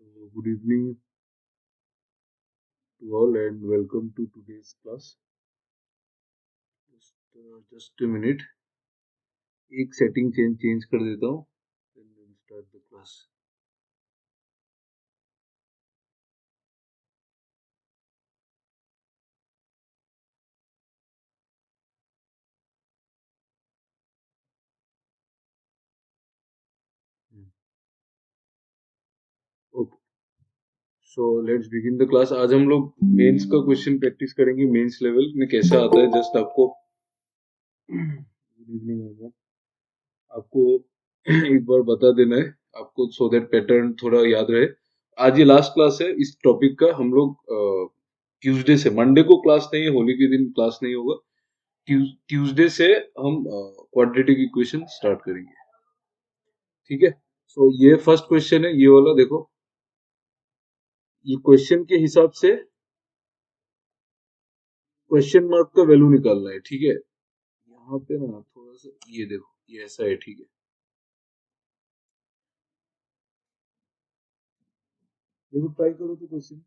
Good evening to all and welcome to today's class. Just a minute. एक setting change कर देता हूँ. Then we'll start the class. Okay. So let's begin the class. आज हम लोग mains का question practice करेंगे. Mains level में कैसा आता है जस्ट आपको गुड इवनिंग आपको एक बार बता देना है आपको सो दैट पैटर्न थोड़ा याद रहे. आज ये लास्ट क्लास है इस टॉपिक का. हम लोग ट्यूसडे से मंडे को क्लास नहीं है, होली के दिन क्लास नहीं होगा. ट्यूसडे से हम क्वाड्रेटिक इक्वेशन स्टार्ट करेंगे. ठीक है. सो ये फर्स्ट क्वेश्चन है, ये वाला देखो. ये क्वेश्चन के हिसाब से क्वेश्चन मार्क का वैल्यू निकालना है. ठीक है. यहाँ पे ना थोड़ा सा ये देखो, ये ऐसा है. ठीक है. देखो ट्राई करो तो क्वेश्चन.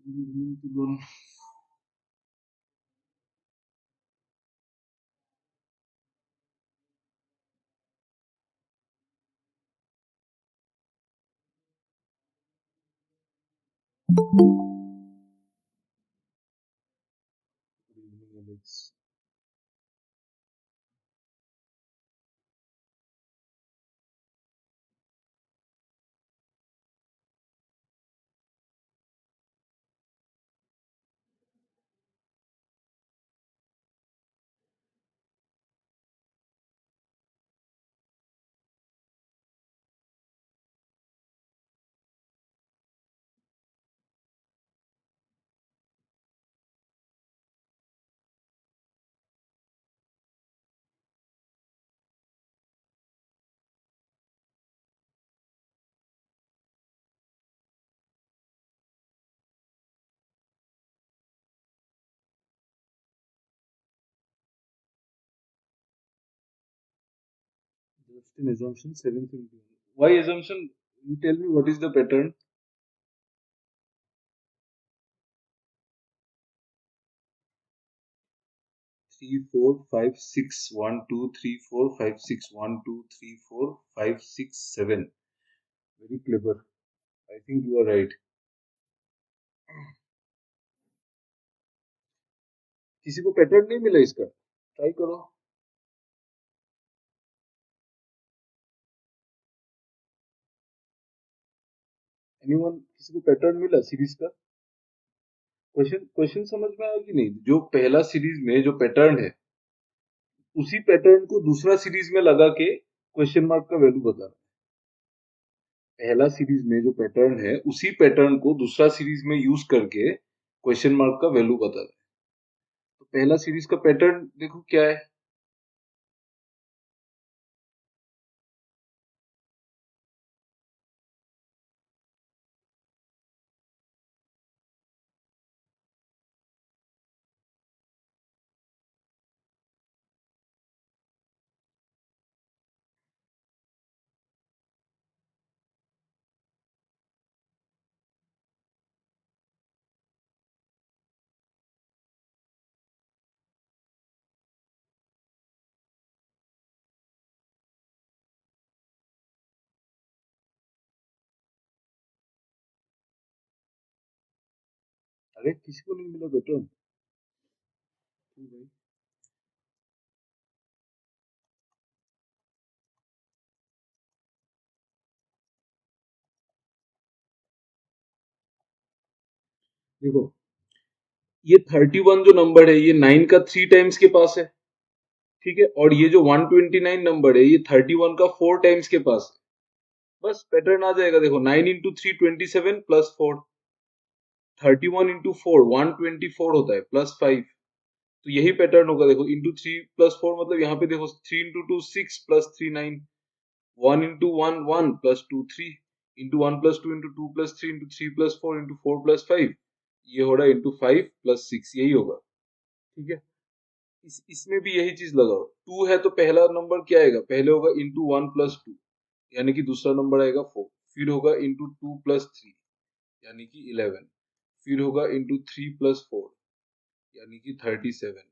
गुड इवनिंग टू दोनों. Good evening Alex. Just an assumption 771. Why assumption? You tell me what is the pattern. 3 4 5 6 1 2 3 4 5 6 7. Very clever. I think you are right. किसी को पैटर्न नहीं मिला इसका? ट्राई करो. एनीवन किसी को पैटर्न मिला सीरीज का? क्वेश्चन क्वेश्चन समझ में आया कि नहीं? जो पहला सीरीज में जो पैटर्न है उसी पैटर्न को दूसरा सीरीज में लगा के क्वेश्चन मार्क का वैल्यू बताना. पहला सीरीज में जो पैटर्न है उसी पैटर्न को दूसरा सीरीज में यूज करके क्वेश्चन मार्क का वैल्यू बताना. तो पहला सीरीज का पैटर्न देखो क्या है. अरे किसी को नहीं मिला पैटर्न? भाई देखो, ये 31 जो नंबर है ये 9 का 3 टाइम्स के पास है. ठीक है. और ये जो 129 नंबर है ये 31 का 4 टाइम्स के पास है. बस पैटर्न आ जाएगा. देखो 9 इंटू 3 27 प्लस 4. 31 इंटू 4 124 होता है प्लस 5. तो यही पैटर्न होगा. देखो इंटू 3 प्लस 4 मतलब यहाँ पे देखो 3 into 2 6 plus 3 9. 1 into 1 1 plus 2 3 into 1 plus 2 into 2 plus 3 into 3 plus 4 into 4 plus 5. ये हो रहा है इंटू 5 प्लस 6, यही होगा। ठीक है, इसमें भी यही चीज लगाओ। 2 है तो पहला नंबर क्या आएगा, पहले होगा इंटू 1 प्लस 2, यानी कि दूसरा नंबर आएगा 4। फिर होगा इंटू 2 प्लस 3, यानी कि 11। फिर होगा इंटू 3 प्लस 4, यानी कि 37।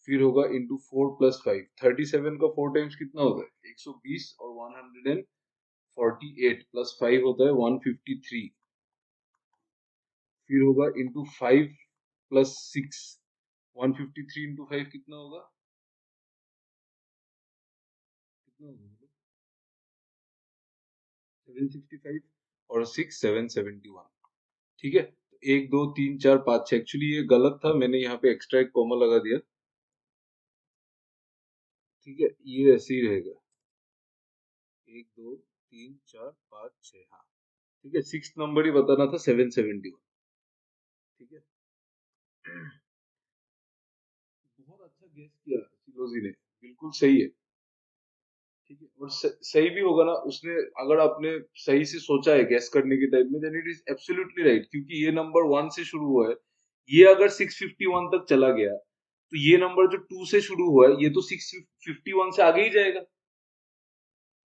फिर होगा इंटू 4 प्लस 5। 37 का 4 टाइम्स कितना होता है, 120, और 148 प्लस 5 होता है 153। फिर होगा इंटू 5 प्लस 6, 153 इंटू 5 कितना होगा, कितना होगा, 765, और 6 771। ठीक है, तो 1 2 3 4 5 6, एक्चुअली ये गलत था, मैंने यहाँ पे एक्स्ट्रा एक कॉमा लगा दिया। ठीक है, ये ऐसे ही रहेगा, 1 2 3 4 5 6, हाँ। ठीक है, 6 नंबर ही बताना था, 771। ठीक है, बहुत अच्छा गेस किया सिलोजी ने, बिल्कुल सही है। ठीक है, और सही भी होगा ना उसने, अगर आपने सही से सोचा है गैस करने के टाइम में, then it is absolutely right, क्योंकि ये नंबर 1 से शुरू हुआ है। ये अगर 651 तक चला गया, तो ये नंबर जो 2 से शुरू हुआ है, ये तो 651 से आगे ही जाएगा।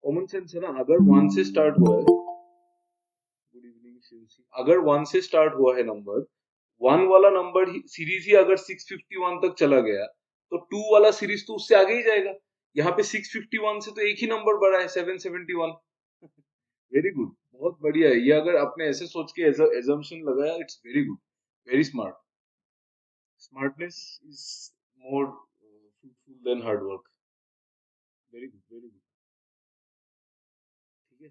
कॉमन सेंस है ना, अगर 1 से स्टार्ट हुआ है, गुड इवनिंग शिवसी, अगर 1 से स्टार्ट हुआ है नंबर, 1 वाला नंबर ही सीरीज ही अगर 651 तक चला गया, तो 2 वाला सीरीज तो उससे आगे ही जाएगा। यहाँ पे 651 से तो एक ही नंबर बढ़ा है, 771। वेरी गुड, बहुत बढ़िया है ये, अगर आपने ऐसे सोच के एजम्पशन लगाया, it's very good, very smart. Smartness is more fruitful than hard work. Very good, very good. ठीक है,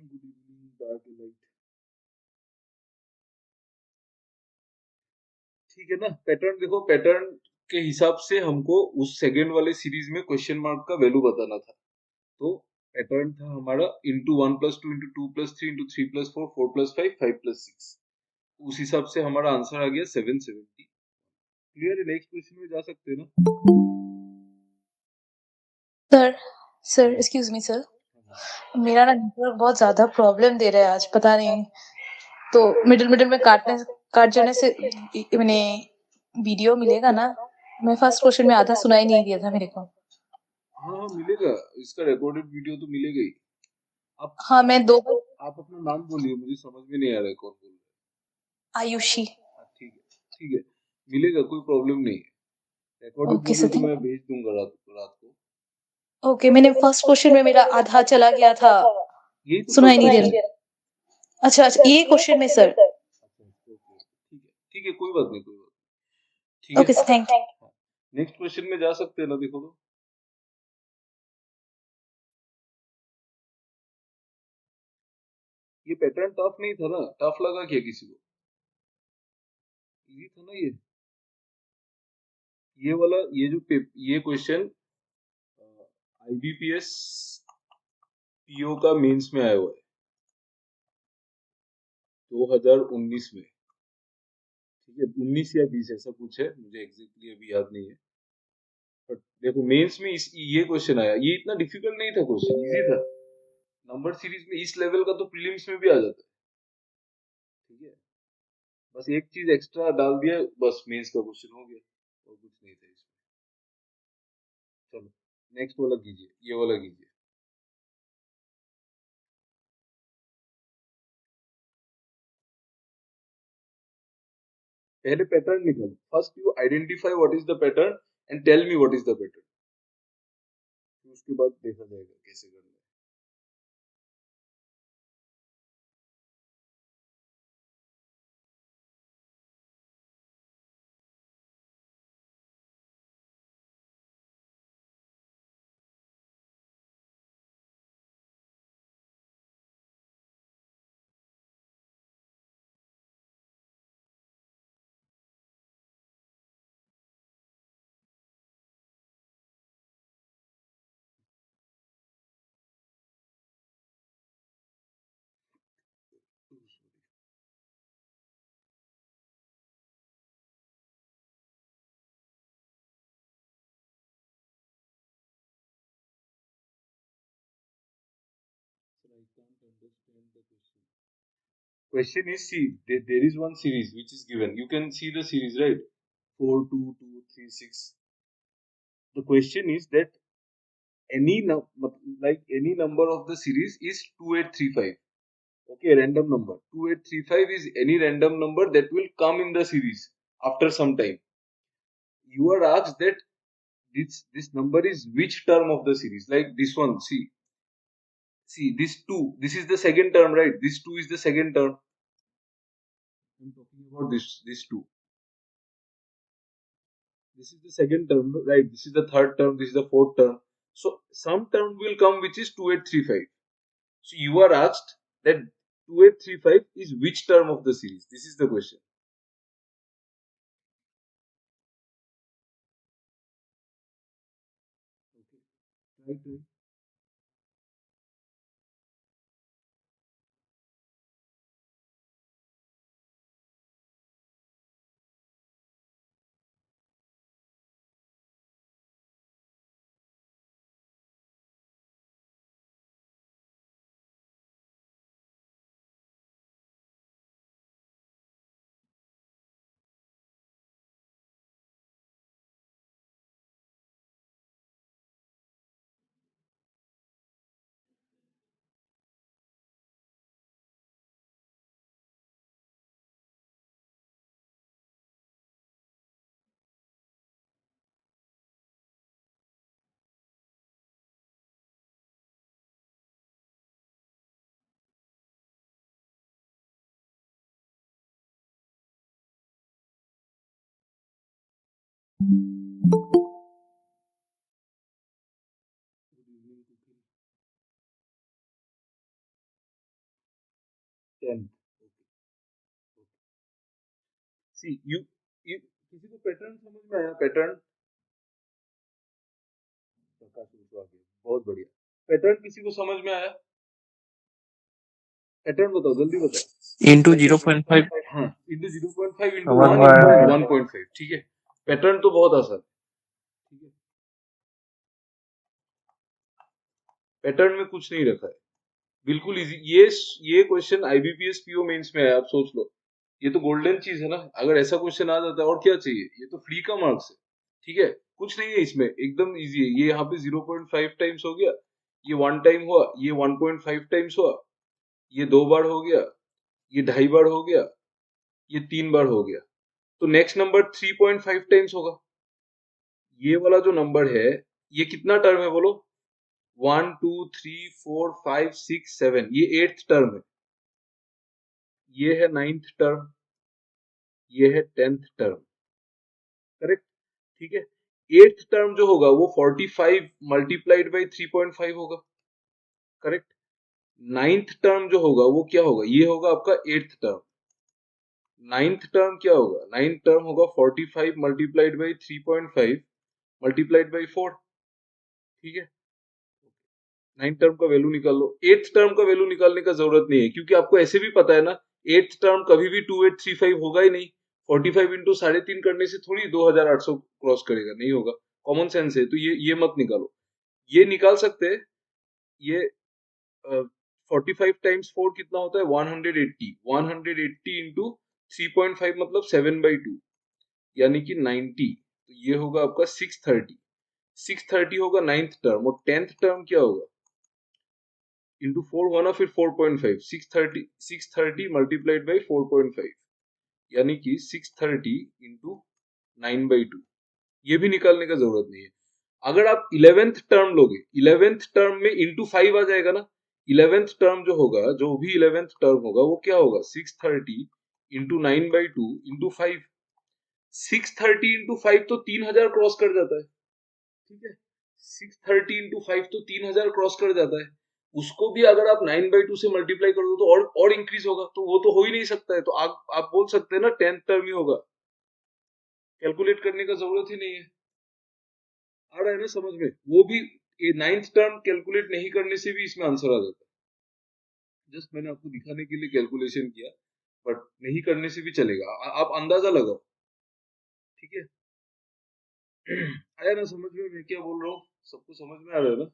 गुड इवनिंग डार्क लाइट। ठीक है ना, पैटर्न देखो, पैटर्न के हिसाब से हमको उस सेकंड वाले सीरीज में क्वेश्चन मार्क का वैल्यू बताना था। तो पैटर्न था हमारा into 1 plus 2 into 2 plus 3 into 3 plus 4 4 plus 5 5 plus 6। उस हिसाब से हमारा आंसर आ गया 770। क्लियर है, नेक्स्ट क्वेश्चन में जा सकते हैं ना। Sir sir excuse me sir, मेरा ना नेटवर्क बहुत ज्यादा प्रॉब्लम दे रहा है आज, पता नहीं, तो मिडिल मिडिल में काट जाने से मैंने वीडियो मिलेगा ना? मैं फर्स्ट क्वेश्चन में आधा सुनाई नहीं दिया था मेरे को। हाँ हाँ मिलेगा, इसका रिकॉर्डेड वीडियो तो मिलेगा ही। आप हाँ, मैं दो बार आप अपना नाम बोलिए, मुझे समझ में नहीं आ रहा है कौन बोल आयुषी। रहा है। ठीक है, ठीक है, मिलेगा, कोई प्रॉब्लम नहीं है। रिकॉर्डेड ओके वीडियो सर, तो मैं भेज दूंगा रात को। ओके, मैंने फर्स्ट क्वेश्चन में मेरा आधा चला गया था, यही तो सुनाई फर्स्ट नहीं दे क्वेश्चन। रहा। अच्छा अच्छा, ये क्वेश्चन में सर। अच्छा ओके, ठीक है, ठीक है, कोई बात नहीं, कोई बात नहीं। ठीक ओके है, sir, thank you. Next question में जा सकते हैं ना, देखो तो। ये पैटर्न टफ नहीं था ना, टफ लगा क्या किसी को, इजी था ना ये वाला, ये क्वेश्चन आईबीपीएस पीओ का मेंस में आया हुआ है 2019 में। ठीक है, 19 या 20 ऐसा कुछ है, मुझे एग्जैक्टली अभी याद नहीं है। बट देखो मेंस में ये क्वेश्चन आया, ये इतना डिफिकल्ट नहीं था, क्वेश्चन इजी था। नंबर सीरीज में इस लेवल का तो प्रीलिम्स में भी आ जाता है। ठीक है, बस एक चीज एक्स्ट्रा डाल दिया, बस मेंस का क्वेश्चन हो गया, और कुछ नहीं था इसमें। चलो नेक्स्ट वाला कीजिए, ये वाला कीजिए। पहले पैटर्न निकालो, first you identify what is the pattern and tell me what is the pattern, उसके बाद देखा जाएगा कैसे करना है। can't understand the question. Question is, see, there is one series which is given. You can see the series, right? 4, 2, 2, 3, 6. The question is that any number of the series is 2835. Okay, random number. 2835 is any random number that will come in the series after some time. You are asked that this number is which term of the series? Like this one, see this 2. This is the second term, right? This 2 is the second term. I'm talking about this 2. This is the second term, right? This is the third term. This is the fourth term. So some term will come which is 2835. So you are asked that 2835 is which term of the series? This is the question. Okay. Right. 10. See you किसी को pattern समझ में आया? Pattern प्रकाश को आगे बहुत बढ़िया। Pattern किसी को समझ में आया? पैटर्न बताओ, जल्दी बताओ। इंटू 0.5 हाँ, इंटू 0.5 इंटू समझ 1 में इंटू आया। 1.5। ठीक है, पैटर्न तो बहुत आसान। ठीक है, पैटर्न में कुछ नहीं रखा है, बिल्कुल इजी। ये क्वेश्चन आईबीपीएस पीओ मेंस में है, आप सोच लो। ये तो गोल्डन चीज है ना, अगर ऐसा क्वेश्चन आ जाता है और क्या चाहिए? ये तो फ्री का मार्क्स है। ठीक है, कुछ नहीं है इसमें, एकदम इजी है। ये यहाँ पे 0.5 टाइम्स हो गया, ये 1 टाइम हुआ, ये 1.5 टाइम्स हुआ, ये 2 बार हो गया, ये 2.5 बार हो गया, ये 3 बार हो गया। तो नेक्स्ट नंबर 3.5 टाइम्स होगा। ये वाला जो नंबर है, ये कितना टर्म है बोलो? 1 2 3 4 5 6 7, ये 8th टर्म है। ये है 9th टर्म, ये है 10th टर्म। करेक्ट? ठीक है, 8th टर्म जो होगा वो 45 मल्टीप्लाइड बाई 3.5 होगा। करेक्ट? 9th टर्म जो होगा वो क्या होगा? ये होगा आपका 8th टर्म। 9th टर्म क्या होगा? 9th टर्म होगा 45 मल्टीप्लाइड बाई 3.5 मल्टीप्लाइड बाई 4। ठीक है, 9th टर्म का वैल्यू निकाल लो। 8th टर्म का वैल्यू निकालने का जरूरत नहीं है, क्योंकि आपको ऐसे भी पता है ना 8th टर्म कभी भी 2835 होगा ही नहीं। 45 इंटू 3.5 करने से थोड़ी 2800 क्रॉस करेगा, नहीं होगा। कॉमन सेंस है, तो ये मत निकालो। ये निकाल सकते हैं। ये 45 टाइम्स 4 कितना होता है? 180। 180 इंटू 3.5 मतलब 7/2, यानी कि 90। तो ये होगा आपका 630। 630 होगा 9th टर्म, और 10th टर्म क्या होगा? इंटू 4 हुआ ना, फिर 4.5। 630 मल्टीप्लाइड बाई 4.5, यानी कि 630 इंटू 9/2। ये भी निकालने का जरूरत नहीं है। अगर आप 11th टर्म लोगे, 11th टर्म में इंटू 5 आ जाएगा ना। 11th टर्म जो होगा, जो भी 11th टर्म होगा वो क्या होगा? 630 इंटू 9/2 इंटू 5। 630 इंटू 5 तो 3000 क्रॉस कर जाता है। ठीक है, 630 इंटू 5 तो 3000 क्रॉस कर जाता है। उसको भी अगर आप 9/2 से मल्टीप्लाई कर दो तो और इंक्रीज होगा, तो वो तो हो ही नहीं सकता है। तो आप बोल सकते हैं ना 10th टर्म ही होगा। कैलकुलेट करने का जरूरत ही नहीं है। आ रहा है ना समझ में? वो भी 9th टर्म कैलकुलेट नहीं करने से भी इसमें आंसर आ जाता है। जस्ट मैंने आपको दिखाने के लिए कैलकुलेशन किया, बट नहीं करने से भी चलेगा। आप अंदाजा लगाओ। ठीक है, आया ना समझ में मैं क्या बोल रहा हूँ? सबको समझ में आ रहा है ना?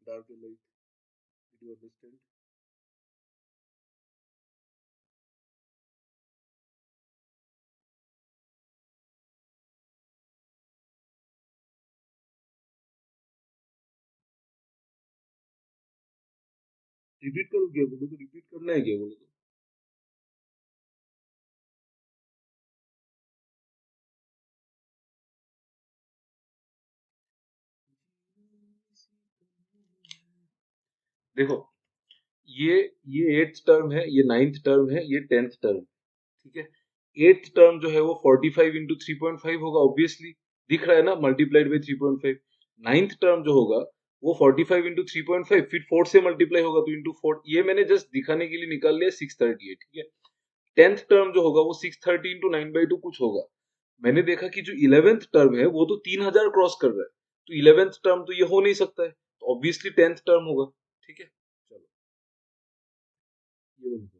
dark and light? Did you understand? Repeat करो क्या बोलो तो, रिपीट करना है क्या बोलो तो? देखो, ये ये एट्थ टर्म है, ये नाइन्थ टर्म है, ये टेंथ टर्म, ठीक है। एट्थ टर्म जो है वो 45 × 3.5 होगा, ऑब्वियसली दिख रहा है ना, मल्टीप्लाइड बाई 3.5। नाइन्थ टर्म जो होगा वो 45 × 3.5, फिर 4 से मल्टीप्लाई होगा तो इंटू 4। ये मैंने जस्ट दिखाने के लिए निकाल लिया 630 है, ठीक है। टेंथ टर्म जो होगा वो 630 × 9/2 कुछ होगा। मैंने देखा कि जो 11th टर्म है वो तो 3000 क्रॉस कर रहा है, तो 11th टर्म तो ये हो नहीं सकता है, तो ऑब्वियसली टेंथ टर्म होगा, ठीक है। चलो, ये बंद करो।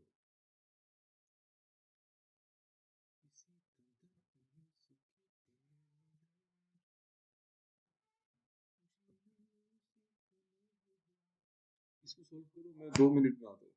इसको सोल्व करो, मैं 2 मिनट में आता हूँ।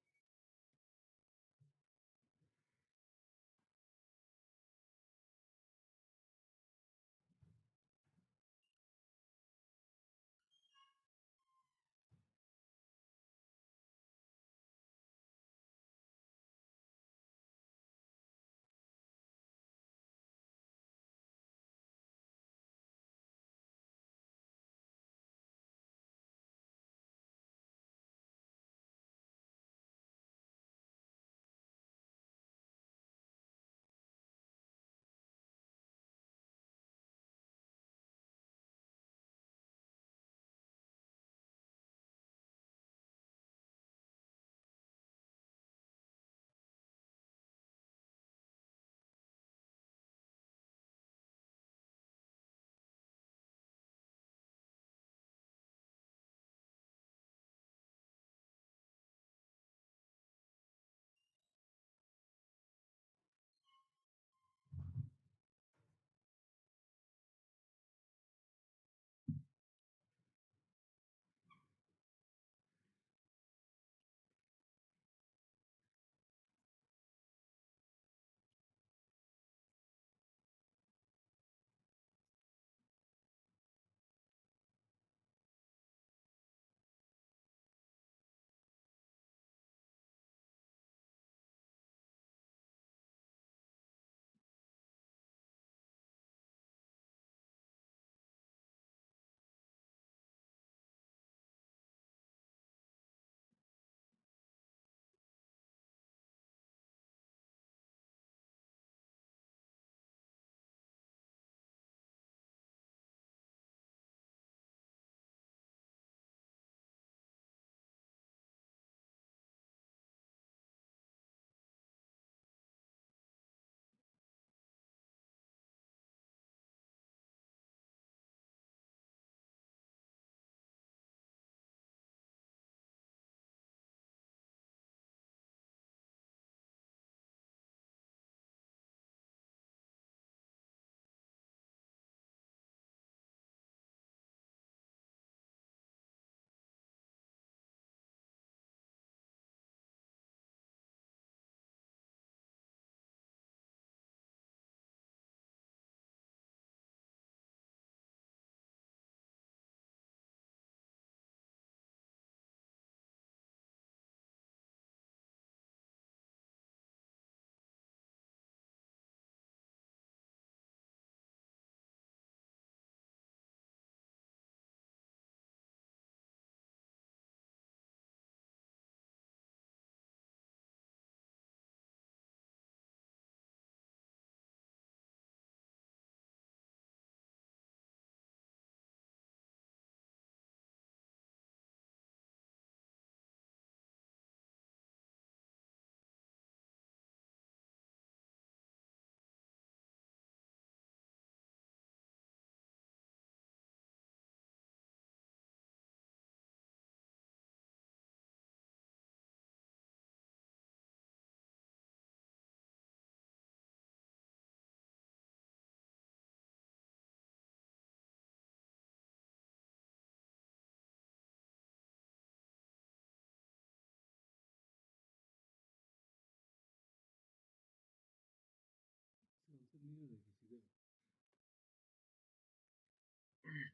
नहीं आ रहा है किसी का।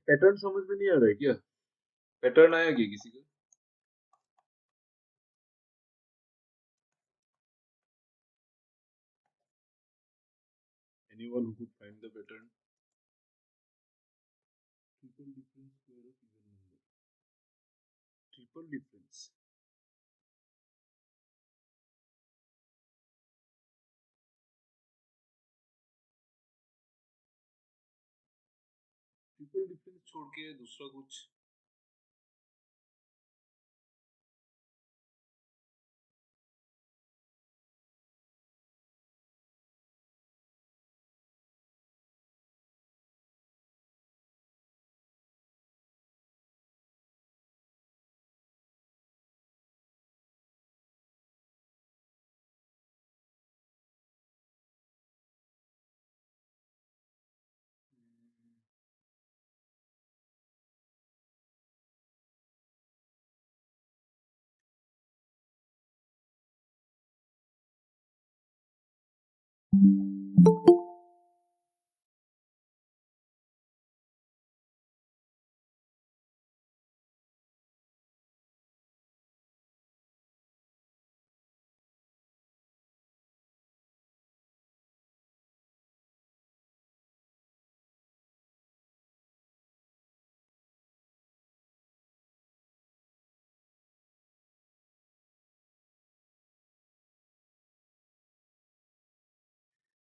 पैटर्न समझ में नहीं आ रहा है क्या? पैटर्न आया क्या किसी का? Anyone who could find the pattern? Triple difference square of even number. Triple difference. Triple difference छोड़ के दूसरा कुछ।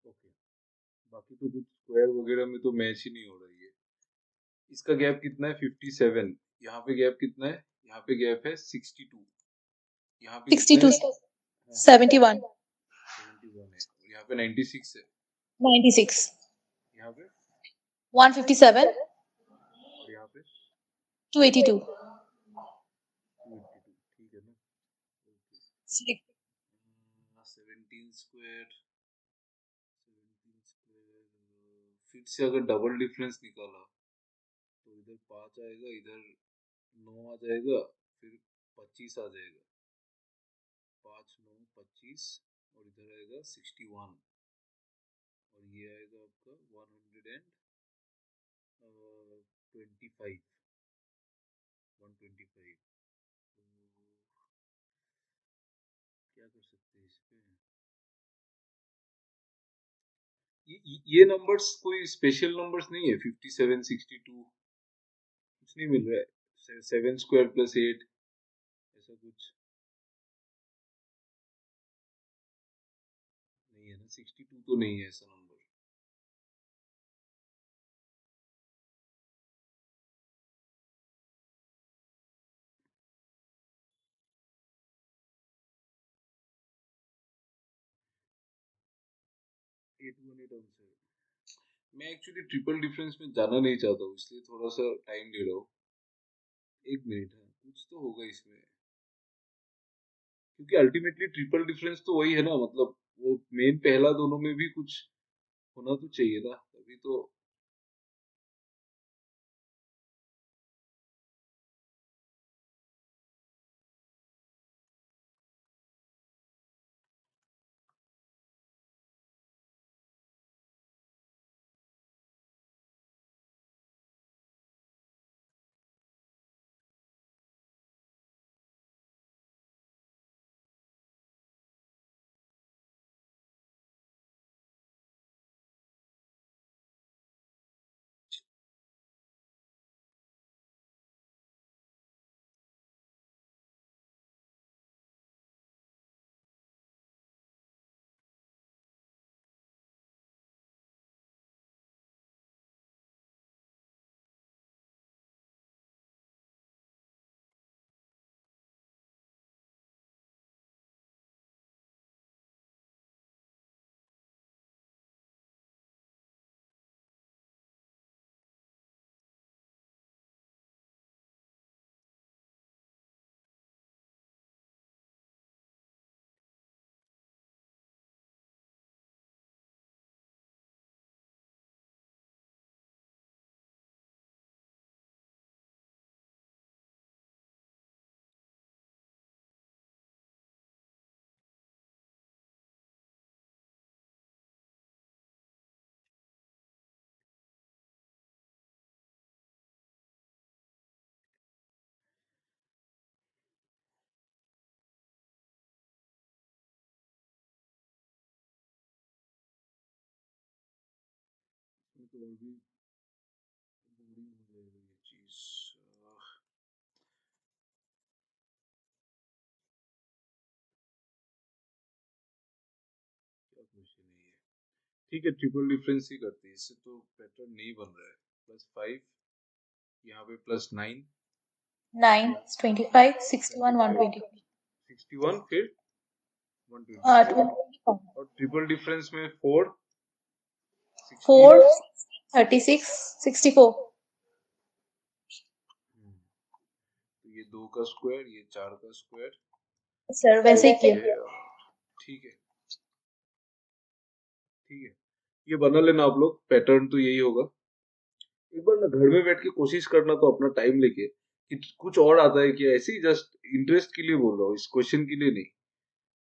ओके, बाकी तो कुछ स्क्वायर वगैरह में तो मैच ही नहीं हो रहा है। इसका गैप कितना है? 57। यहाँ पे गैप कितना है? यहाँ पे गैप है 62। यहाँ पे कितना 62, है? हाँ, 71, 71 है। और यहाँ पे 96 है। 96, यहाँ पे 157, और यहाँ पे 282. 282। ठीक है ना? ओके। Select. 17 square, 17 square. फिर से अगर डबल डिफरेंस निकाला तो इधर 5 आएगा, इधर 9 आ जाएगा, फिर 25 आ जाएगा। 5 9 25, और इधर आएगा 61, और ये आएगा आपका 125, 125। तो क्या कर सकते हैं इस पे? ये नंबर्स कोई स्पेशल नंबर्स नहीं है? 57 62 कुछ नहीं मिल रहा है? 7 स्क्वायर प्लस 8 ऐसा कुछ नहीं है ना? 62 तो नहीं है ऐसा number. Eight one eight answer. मैं एक्चुअली ट्रिपल डिफरेंस में जाना नहीं चाहता हूँ, इसलिए थोड़ा सा टाइम ले रहा हूँ। एक मिनट है, कुछ तो होगा इसमें, क्योंकि अल्टीमेटली ट्रिपल डिफरेंस तो वही है ना, मतलब वो मेन पहला दोनों में भी कुछ होना तो चाहिए ना, तभी तो। ये तो और भी बोरिंग हो जाएगा ये चीज। क्या क्वेश्चन है ये? ठीक है, ट्रिपल डिफरेंस ही करते हैं, इससे तो पैटर्न नहीं बन रहा है। +5, यहाँ पे +9, 9, 25, 61, 25, 120. 61, फिर 120 25. और ट्रिपल डिफरेंस में 4, 16। 4, 36, 64. तो ये 2 का स्क्वायर, ये 4 का स्क्वायर, सर वैसे ही किया। ठीक है, ठीक है, ये बना लेना आप लोग, पैटर्न तो यही होगा। एक बार ना घर में बैठ के कोशिश करना, तो अपना टाइम लेके कि कुछ और आता है क्या, ऐसे ही जस्ट इंटरेस्ट के लिए बोल रहा हूँ, इस क्वेश्चन के लिए नहीं।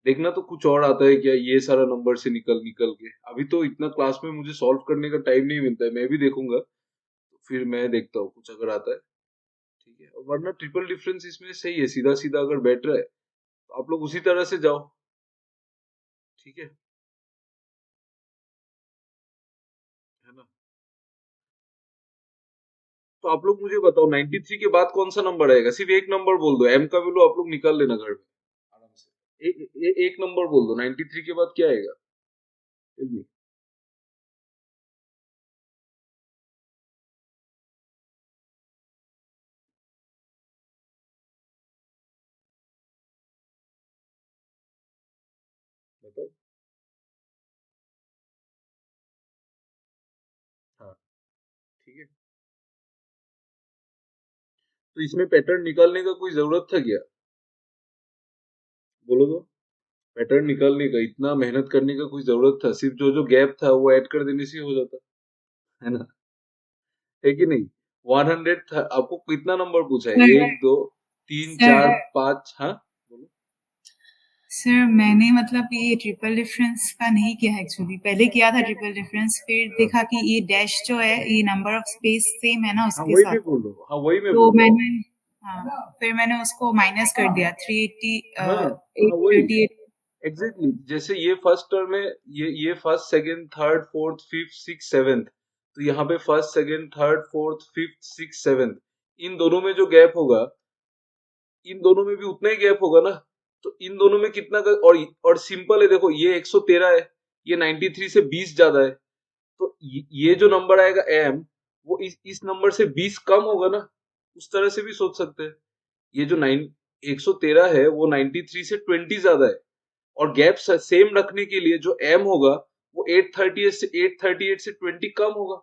देखना तो कुछ और आता है क्या, ये सारा नंबर से निकल निकल के। अभी तो इतना क्लास में मुझे सॉल्व करने का टाइम नहीं मिलता है, मैं भी देखूंगा तो फिर मैं देखता हूँ कुछ अगर आता है, ठीक है। और वरना ट्रिपल डिफरेंस इसमें सही है, सीधा सीधा अगर बैठ रहा है तो आप लोग उसी तरह से जाओ, ठीक है ना। तो आप लोग मुझे बताओ 93 के बाद कौन सा नंबर आएगा, सिर्फ एक नंबर बोल दो, एम का वैल्यू आप लोग निकाल लेना घर में आराम से। एक नंबर बोल दो, 93 के बाद क्या आएगा, Tell me। बताओ। हाँ, ठीक है। तो इसमें पैटर्न निकालने का कोई जरूरत था क्या, बोलो तो। पैटर्न निकालने का इतना मेहनत करने का कोई जरूरत था, सिर्फ जो जो गैप था वो ऐड कर देने से हो जाता, है ना, है कि नहीं। 100 था, आपको कितना नंबर पूछा है, सर 1 2 3 सर 4 5, हाँ बोलो। सर मैंने मतलब ये ट्रिपल डिफरेंस का नहीं किया है एक्चुअली, पहले किया था ट्रिपल डिफरेंस, फिर हाँ देखा कि ये डैश जो है ये नंबर ऑफ स्पेस सेम है ना हाँ, उसके वही मैं साथ, बोल रहा हूँ, हाँ वही मैं तो बोल रहा हूँ। मैंने फिर मैंने उसको माइनस कर दिया 380 हाँ हाँ, वही 838। Exactly exactly। जैसे ये फर्स्ट टर्म है, ये first second third fourth fifth six seventh, तो यहाँ पे first second third fourth fifth six seventh, इन दोनों में जो गैप होगा, इन दोनों में भी उतना ही गैप होगा ना। तो इन दोनों में कितना और सिंपल है, देखो ये 113 है, ये 93 से 20 ज्यादा है, तो ये जो नंबर आएगा एम, वो इस नंबर से 20 कम होगा ना। उस तरह से भी सोच सकते हैं। ये जो 113 है वो 93 से 20 ज्यादा है, और गैप सेम रखने के लिए जो एम होगा वो 838 से 20 कम होगा।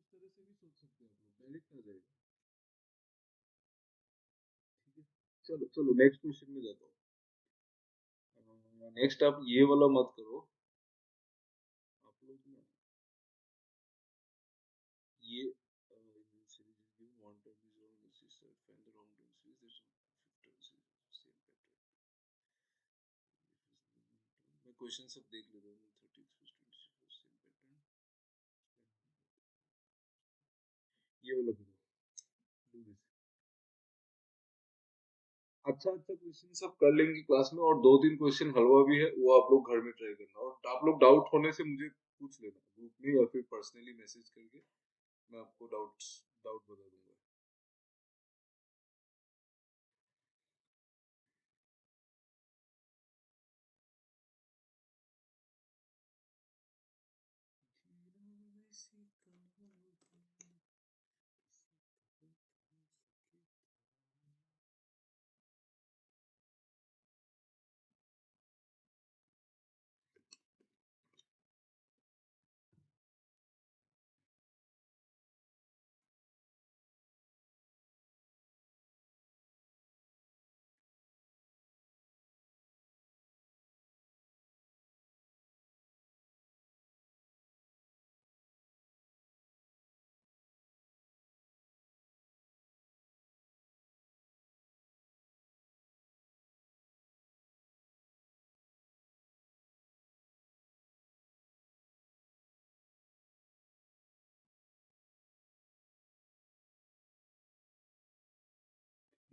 इस तरह से भी सोच सकते हैं आप लोग, डायरेक्ट आ जाएगा। ठीक है, चलो चलो नेक्स्ट क्वेश्चन में जाता हूँ। नेक्स्ट आप ये वाला मत करो, आप लोग ना ये मैं क्वेश्चन सब देख लेता हूँ। 30 सेम पैटर्न, ये वाला करो, do this। अच्छा अच्छा क्वेश्चन सब कर लेंगे क्लास में, और 2 3 क्वेश्चन हलवा भी है, वो आप लोग घर में ट्राई करना, और आप लोग डाउट होने से मुझे पूछ लेना ग्रुप में या फिर पर्सनली मैसेज करके, मैं आपको डाउट डाउट बता दूंगा।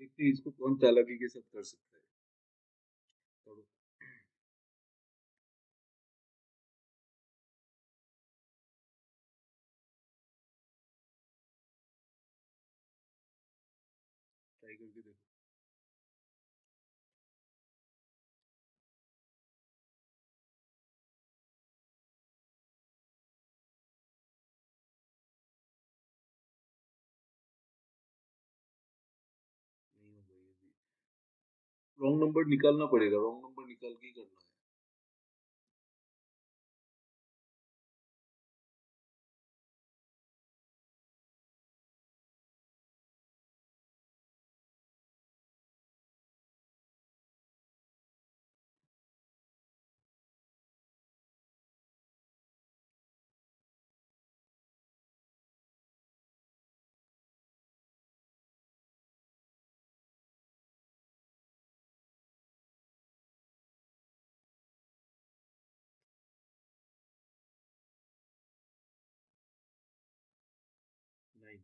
देखते हैं इसको कौन चालाकी के साथ कर सकता है। चलो। ट्राई करके देखो। नहीं होगा ये भी। रॉन्ग नंबर निकालना पड़ेगा, रॉन्ग नंबर निकाल के ही करना है। नाइन।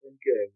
ओके। क्या है?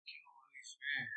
क्या हो रहा है इसमें?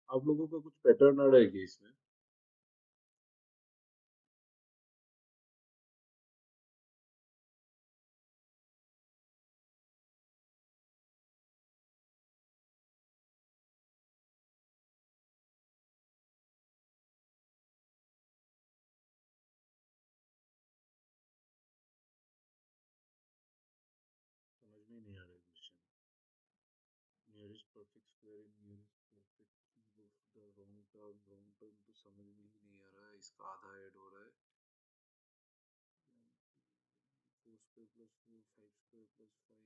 आप लोगों का कुछ पैटर्न आ रहा है क्या इसमें? समझ में नहीं आ रहा है question. Nearest perfect square in nearest perfect cube of the wrong term तो समझ में ही नहीं आ रहा है। इसका आधा ऐड हो रहा है। 4 स्क्वायर प्लस 4 5 स्क्वायर प्लस 5।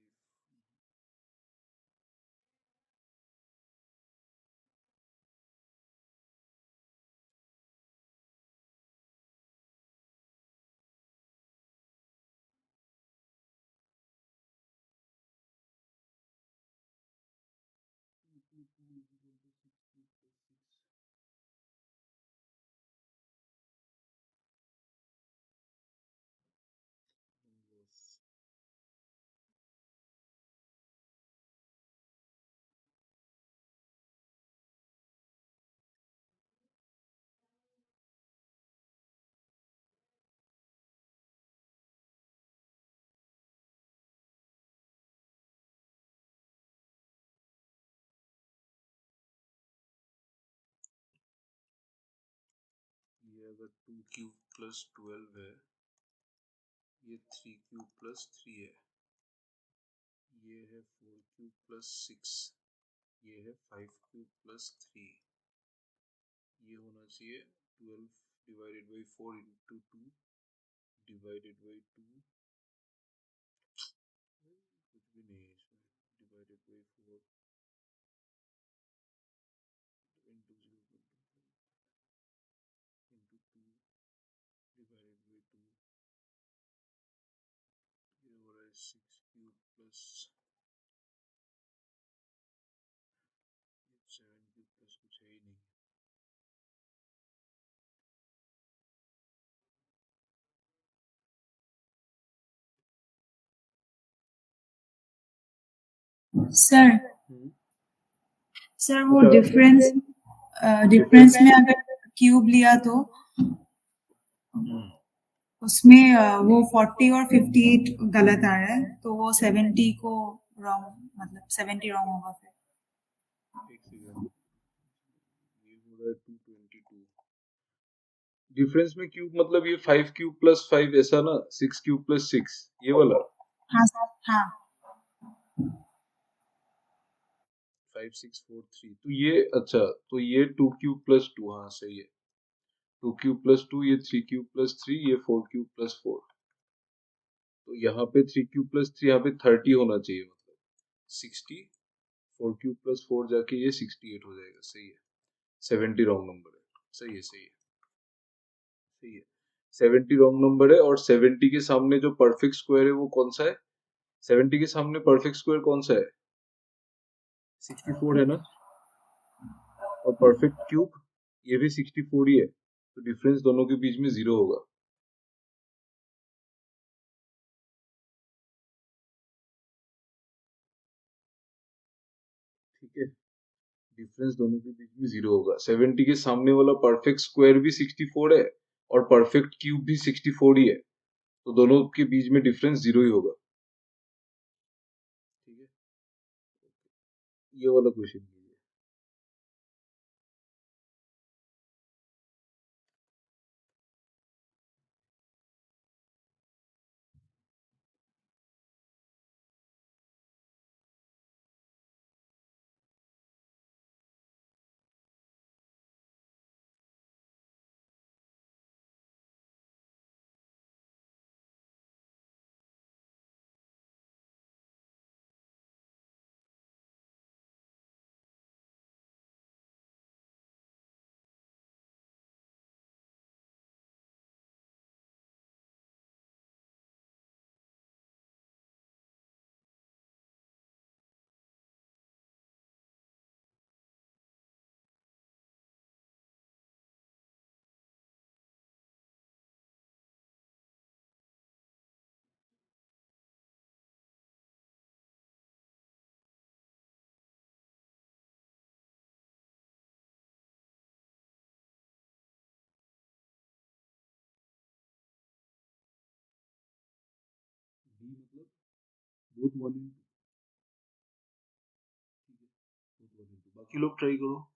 ये अगर 2 क्यूब प्लस 12 है, ये 3 क्यूब प्लस 3 है, ये है 4 क्यूब प्लस 6, ये है 5 क्यूब प्लस 3, ये होना चाहिए 12 divided by 4 into 2 divided by 2, कुछ भी नहीं है इसमें, divided by 4 into 0.25 into 2 divided by 2, ये हो रहा है 6 क्यूब प्लस 7 क्यूब प्लस कुछ है ही नहीं। सर सर वो डिफरेंस डिफरेंस में अगर क्यूब लिया तो उसमें वो 40 और 58 गलत आ रहा है, तो वो 70 को रॉन्ग, मतलब 70 रॉन्ग होगा फिर। एक सेकंड, ये हो रहा है 222। डिफरेंस में क्यूब मतलब ये 5 क्यूब प्लस 5 ऐसा ना, 6 क्यूब प्लस 6 ये वाला हाँ सर, हाँ 5 6 4 3, तो ये अच्छा, तो ये 2 क्यूब प्लस 2, हाँ सही है, 2 क्यूब प्लस 2, ये 3 क्यूब प्लस 3, ये 4 क्यूब प्लस 4, तो यहाँ पे 3 क्यूब प्लस 3 यहाँ पे 30 होना चाहिए, मतलब 60, 4 क्यूब प्लस 4 जाके ये 68 हो जाएगा, सही है। 70 रॉन्ग नंबर है, सही है सही है सही है। 70 रॉन्ग नंबर है, और 70 के सामने जो परफेक्ट स्क्वायर है वो कौन सा है? 70 के सामने परफेक्ट स्क्वायर कौन सा है? 64 है ना, और परफेक्ट क्यूब ये भी 64 ही है, तो डिफरेंस दोनों के बीच में 0 होगा। ठीक है, डिफरेंस दोनों के बीच में 0 होगा। 70 के सामने वाला परफेक्ट स्क्वायर भी 64 है, और परफेक्ट क्यूब भी 64 ही है, तो दोनों के बीच में डिफरेंस 0 ही होगा। ठीक है, ये वाला क्वेश्चन कीजिए। डी मतलब बोथ 1 into, ठीक है, both 1 into, बाकी लोग ट्राई करो।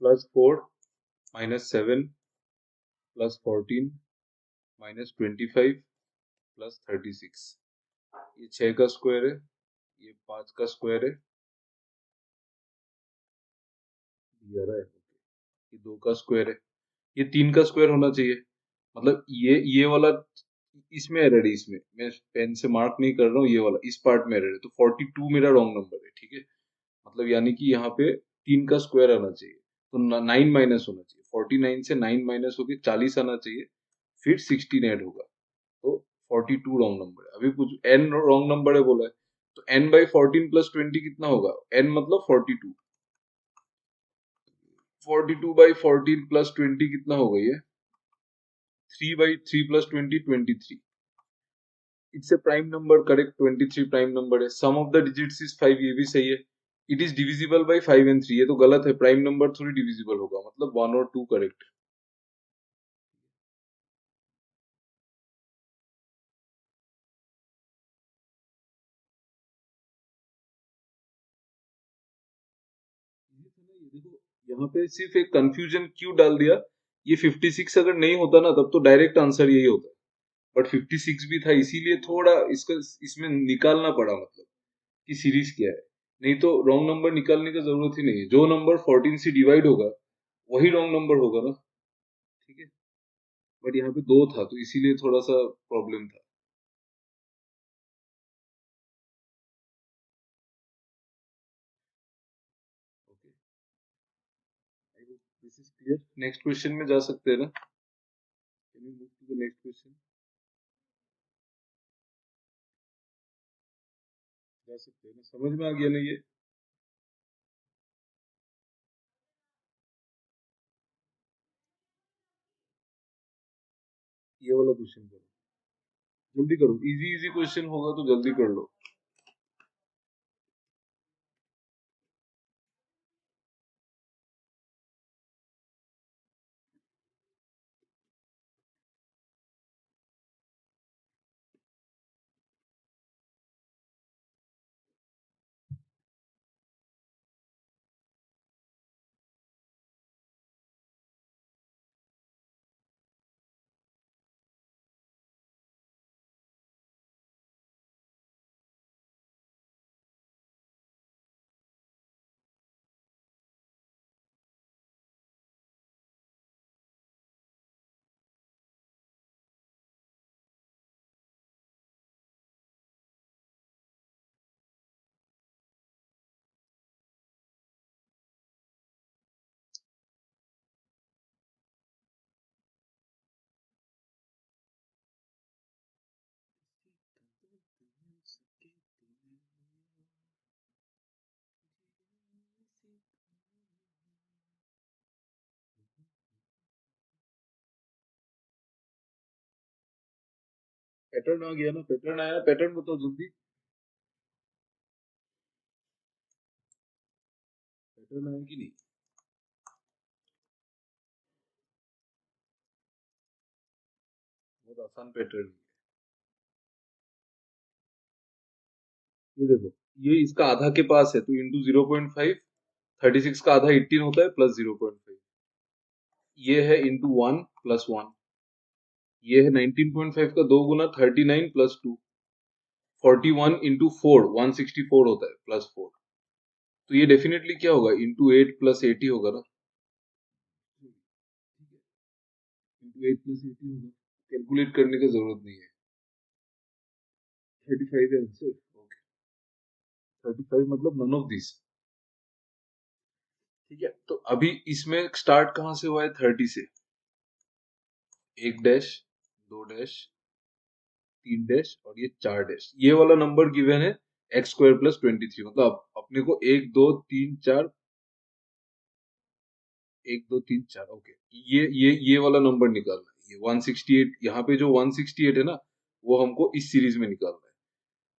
+4 -7 +14 -25 +36, ये 6 का स्क्वायर है, ये 5 का स्क्वायर है, ये रहा है, ये 2 का स्क्वायर है, ये 3 का स्क्वायर होना चाहिए। मतलब ये वाला इसमें एरर है, इसमें मैं पेन से मार्क नहीं कर रहा हूँ, ये वाला इस पार्ट में एरर है, तो 42 मेरा रॉन्ग नंबर है, ठीक है। मतलब यानी कि यहाँ पे 3 का स्क्वायर आना चाहिए, तो 9 माइनस होना चाहिए, 49 से 9 माइनस होके 40 आना चाहिए, फिर 16 ऐड होगा, तो 42 रॉन्ग नंबर है। अभी कुछ n रॉन्ग नंबर है बोला है, तो n/14 + 20 कितना होगा, n मतलब 42, 42/14 + 20 कितना होगा, ये 3/3 + 20 23। It's a prime number, correct, 23 prime number है। सम ऑफ द डिजिट्स इज 5, ये भी सही है। It is divisible by 5 and 3, ये तो गलत है, प्राइम नंबर थोड़ी डिविजिबल होगा, मतलब 1 और 2 करेक्ट। ये था ना, ये देखो, यहाँ पे सिर्फ एक कंफ्यूजन क्यों डाल दिया, ये 56 अगर नहीं होता ना तब तो डायरेक्ट आंसर यही होता, बट 56 भी था, इसीलिए थोड़ा इसका इसमें निकालना पड़ा, मतलब कि सीरीज क्या है। नहीं तो रॉन्ग नंबर निकालने का जरूरत ही नहीं है, जो नंबर 14 से डिवाइड होगा वही रॉन्ग नंबर होगा ना, ठीक है। बट यहाँ पे 2 था, तो इसीलिए थोड़ा सा प्रॉब्लम था। Okay, I hope this is clear. Next question में जा सकते हैं ना, can you move to the next question, जा सकते हैं ना, समझ में आ गया ना ये वाला क्वेश्चन करो, जल्दी करो, इजी इजी क्वेश्चन होगा तो जल्दी कर लो। पैटर्न आ गया ना, पैटर्न आया, पैटर्न बताओ जल्दी, पैटर्न आया कि नहीं। बहुत आसान पैटर्न है। ये देखो, ये इसका आधा के पास है तो इंटू 0.5, 36 का आधा 18 होता है प्लस 0.5, ये है इंटू 1 प्लस 1, ये है 19.5 का 2 गुना 39 प्लस 2, 41 इंटू 4 164 होता है प्लस 4, तो ये डेफिनेटली क्या होगा, इंटू 8 प्लस 80 होगा ना, इंटू 8 प्लस 80 होगा, कैलकुलेट करने की जरूरत नहीं है, 35 है आंसर। ओके, 35 मतलब नन ऑफ दिस। ठीक है, तो अभी इसमें स्टार्ट कहां से हुआ है, 30 से, 1 डैश, 2 डैश, 3 डैश और ये 4 डैश, ये वाला नंबर गिवन है एक्स स्क्वायर प्लस 23, मतलब अपने को 1 2 3 4, 1 2 3 4, ओके, ये वाला नंबर निकालना है, ये 168, यहाँ पे जो 168 है ना, वो हमको इस सीरीज में निकालना है।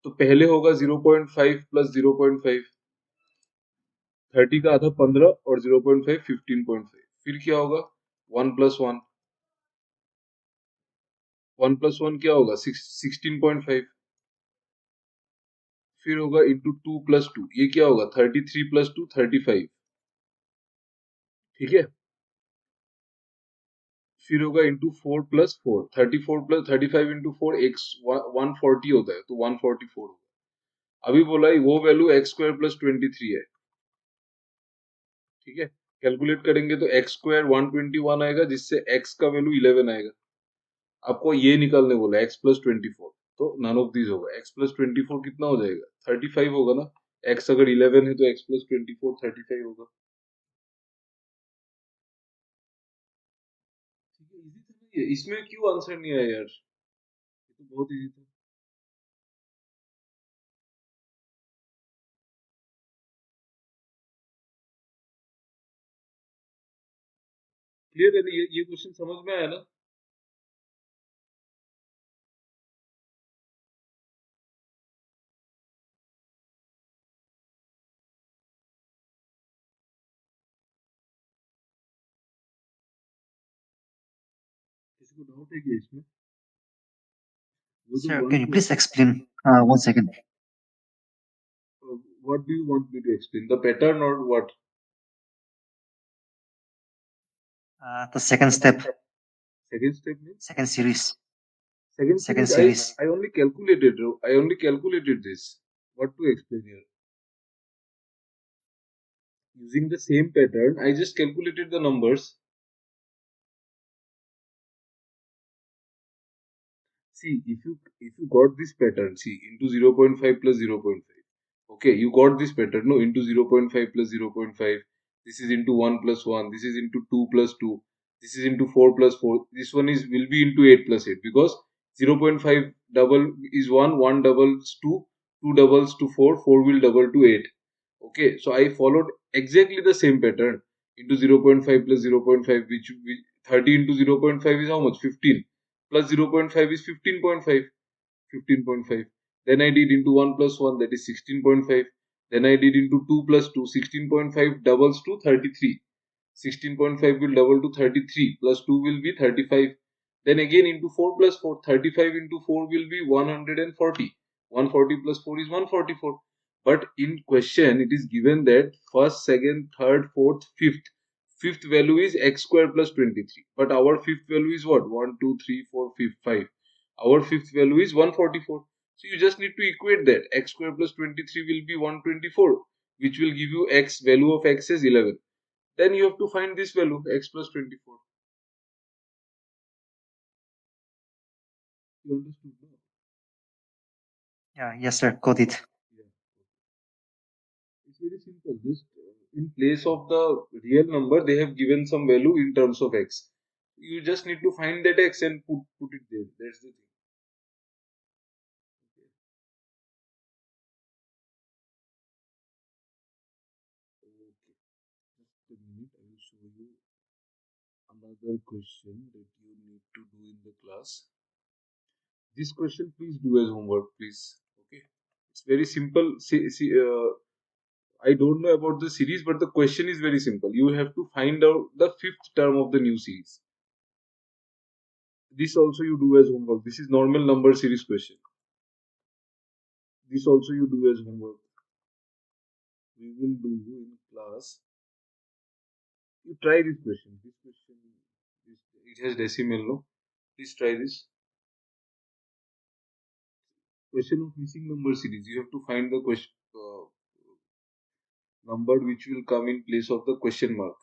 तो पहले होगा 0.5 प्लस 0.5, 30 का आधा 15 और 0.5 15.5, फिर क्या होगा 1 प्लस 1, 1 प्लस 1 क्या होगा 16.5, फिर होगा इंटू 2 प्लस 2, ये क्या होगा 33 प्लस 2 35, ठीक है, फिर होगा into 4 plus 4, 34 plus 35 into 4 x 140 होता है तो 144 होगा। अभी बोला है वो वैल्यू एक्स स्क्वायर प्लस 23 है, ठीक है, कैलकुलेट करेंगे तो एक्स स्क्वायर 121 आएगा, जिससे एक्स का वैल्यू 11 आएगा। आपको ये निकालने बोला एक्स प्लस 24, तो नन ऑफ दिस होगा, एक्स प्लस 24 कितना हो जाएगा 35 होगा ना, एक्स अगर 11 है तो एक्स प्लस 24 35 होगा। ठीक है, इजी था ना ये, इसमें क्यों आंसर नहीं आया यार, ये तो बहुत इजी था। क्लियर है ना, ये क्वेश्चन समझ में आया ना। किसी को डाउट है क्या इसमें, वो जो Sir, one can you please twenty, explain? 1 second. what do you want me to explain, the pattern or what? The second step, Second step means, second series, second second series, series. I only calculated, this. What to explain here? Using the same pattern, I just calculated the numbers. See, if you got this pattern, see, into 0.5 plus 0.5. Okay, you got this pattern, no, into 0.5 plus 0.5. This is into 1 plus 1. This is into 2 plus 2. This is into 4 plus 4. This one is will be into 8 plus 8, because 0.5 double is 1, 1 doubles 2, 2 doubles to 4, 4 will double to 8. Okay, so I followed exactly the same pattern into 0.5 plus 0.5, which 30 into 0.5 is how much? 15. Plus 0.5 is 15.5. 15.5. Then I did into 1 plus 1, that is 16.5. Then I did into 2 plus 2, 16.5 doubles to 33. 16.5 will double to 33, plus 2 will be 35. Then again into 4 plus 4, 35 into 4 will be 140. 140 plus 4 is 144. But in question, it is given that first, second, third, fourth, fifth. Fifth value is x square plus 23. But our fifth value is what? 1, 2, 3, 4, 5. Our fifth value is 144. So you just need to equate that. X square plus 23 will be 124, which will give you x, value of x is 11. Then you have to find this value, x plus 24. You understood? No? Yeah, yes, sir. Got it. Yeah. It's very simple. Just in place of the real number, they have given some value in terms of x. You just need to find that x and put it there. That's the thing. Okay. Okay. Just a minute. I will show you another question that you need to do in the class. This question, please do as homework, please. Okay. It's very simple. I don't know about the series, but the question is very simple. You have to find out the fifth term of the new series. This also you do as homework. This is normal number series question. This also you do as homework. We will do in class. You try this question. This question, it has decimal, no? Please try this. Question of missing number series. You have to find the question number which will come in place of the question mark.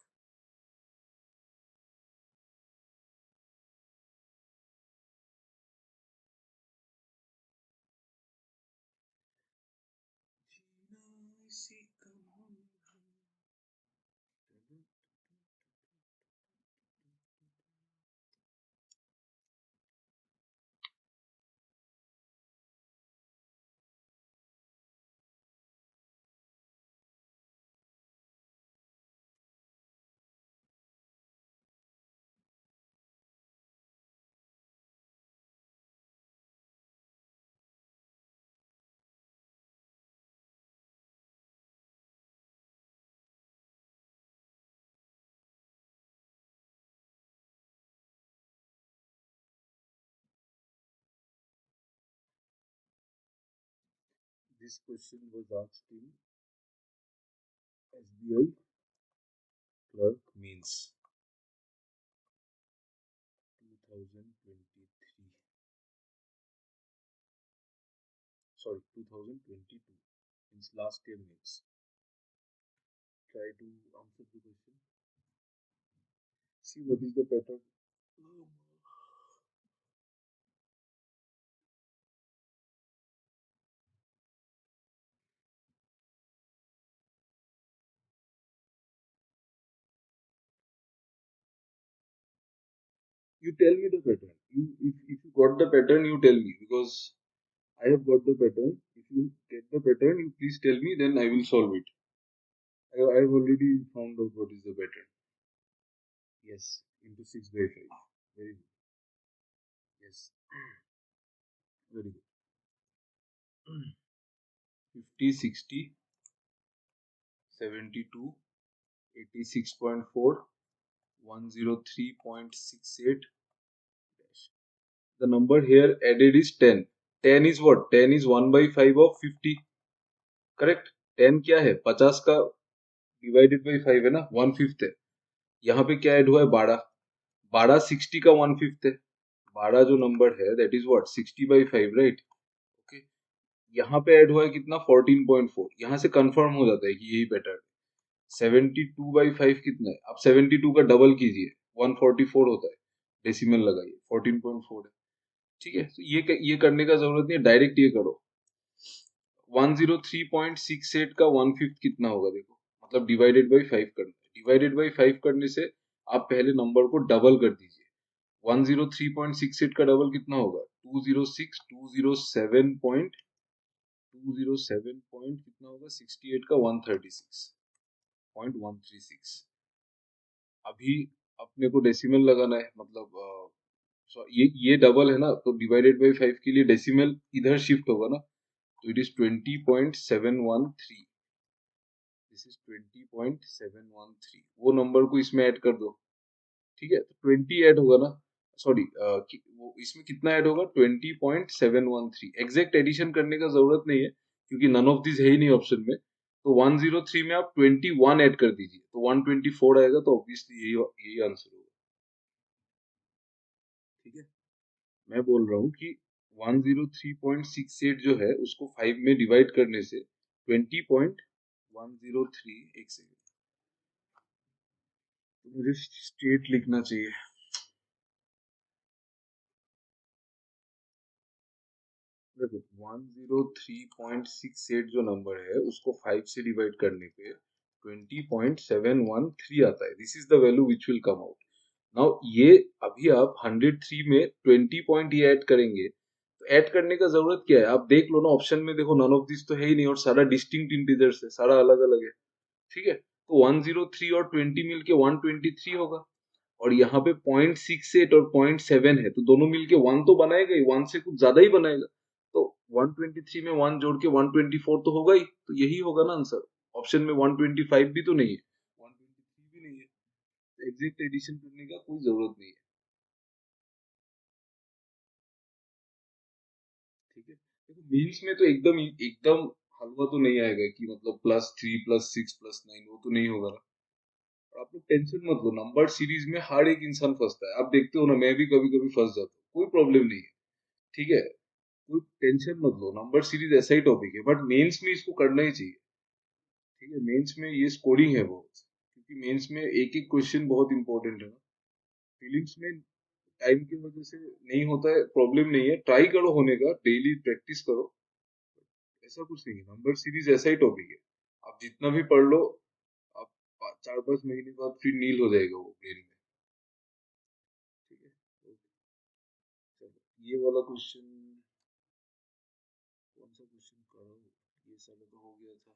This question was asked in SBI clerk means 2023. Sorry, 2022 means last year means. Try to answer the question. See what is the pattern. You tell me the pattern. If you got the pattern, you tell me, because I have got the pattern. If you get the pattern, you please tell me, then I will solve it. I have already found out what is the pattern. Yes, into 6 by 5. Very good. Yes, very good. 50, 60, 72, 86.4, 103.68. The number here added is 10. 10 is what? 10 is 1 by 5 of 50. Correct? 10 क्या है? 50 का divided by 5 है ना? 1/5 है. यहाँ पे क्या add हुआ है? 12. 12 60 का 1/5 है. 12 जो नंबर है, that is what? 60 by 5, right? Okay. यहाँ पे ऐड हुआ है कितना? 14.4. यहाँ से कंफर्म हो जाता है कि यही पैटर्न. 72 by 5 कितना है? आप 72 का डबल कीजिए, 144 होता है. डेसिमल लगाइए, 14.4 है. ठीक है, तो ये करने का जरूरत नहीं है, डायरेक्ट ये करो. 103.68 का 1/5 कितना होगा देखो, मतलब डिवाइडेड बाई 5 करना है. डिवाइडेड बाई 5 करने से आप पहले नंबर को डबल कर दीजिए. 103.68 का डबल कितना होगा? 206, 207 पॉइंट कितना होगा? 68 का 136.136. अभी अपने को डेसिमल लगाना है, मतलब ये डबल है ना, तो डिवाइडेड बाई 5 के लिए डेसिमल इधर शिफ्ट होगा ना, तो इट इज 20.713. This is 20.713. वो नंबर को इसमें ऐड कर दो. ठीक है, तो 20 ऐड होगा ना, सॉरी, वो इसमें कितना ऐड होगा? 20.713. एग्जैक्ट एडिशन करने का जरूरत नहीं है, क्योंकि नन ऑफ दिस है ही नहीं ऑप्शन में. तो 103 में आप 21 ऐड कर दीजिए, तो 124 आएगा. तो ऑब्वियसली यही आंसर होगा. ठीक है, मैं बोल रहा हूँ कि 103.68 जो है उसको 5 में डिवाइड करने से 20.103. एक सेकेंड, तो मुझे स्टेट लिखना चाहिए. देखो, 103.68 जो नंबर है उसको 5 से डिवाइड करने पे 20.713 आता है. This is the value which will come out. Now ये अभी आप 103 में 20 पॉइंट ये ऐड करेंगे, तो ऐड करने का जरूरत क्या है? आप देख लो ना, ऑप्शन में देखो, नन ऑफ दिस तो है ही नहीं, और सारा डिस्टिंक्ट इंटीजर्स है, सारा अलग अलग है. ठीक है, तो 103 और 20 मिलके 123 होगा, और यहाँ पे 0.68 और 0.7 है, तो दोनों मिलके 1 तो बनाएगा ही, 1 से कुछ ज्यादा ही बनाएगा. तो 123 में 1 जोड़ के 124 तो होगा ही, तो यही होगा ना आंसर. ऑप्शन में 125 भी तो नहीं है, 123 भी नहीं है. एग्जैक्ट एडिशन करने का कोई जरूरत नहीं है. ठीक है, देखो मेंस में तो एकदम एकदम हलवा तो नहीं आएगा कि मतलब +3 +6 +9, वो तो नहीं होगा ना। और आप लोग टेंशन मत लो, नंबर सीरीज में हर एक इंसान फंसता है, आप देखते हो ना, मैं भी कभी कभी फंस जाता हूँ, कोई प्रॉब्लम नहीं है। ठीक है, कोई टेंशन मत लो, नंबर सीरीज ऐसा ही टॉपिक है, बट मेंस में इसको करना ही चाहिए। ठीक है, मेंस में ये स्कोरिंग है बहुत, क्योंकि मेंस में एक एक क्वेश्चन बहुत इंपॉर्टेंट है ना। फीलिंग्स में टाइम की वजह से नहीं होता है, प्रॉब्लम नहीं है, ट्राई करो होने का, डेली प्रैक्टिस करो। ऐसा कुछ नहीं है, नंबर सीरीज ऐसा ही टॉपिक है, आप जितना भी पढ़ लो, आप 4-5 महीने बाद फिर नील हो जाएगा वो ब्रेन में। ठीक है, तो चलो ये वाला क्वेश्चन, कौन सा क्वेश्चन करो, ये सारा तो हो गया था।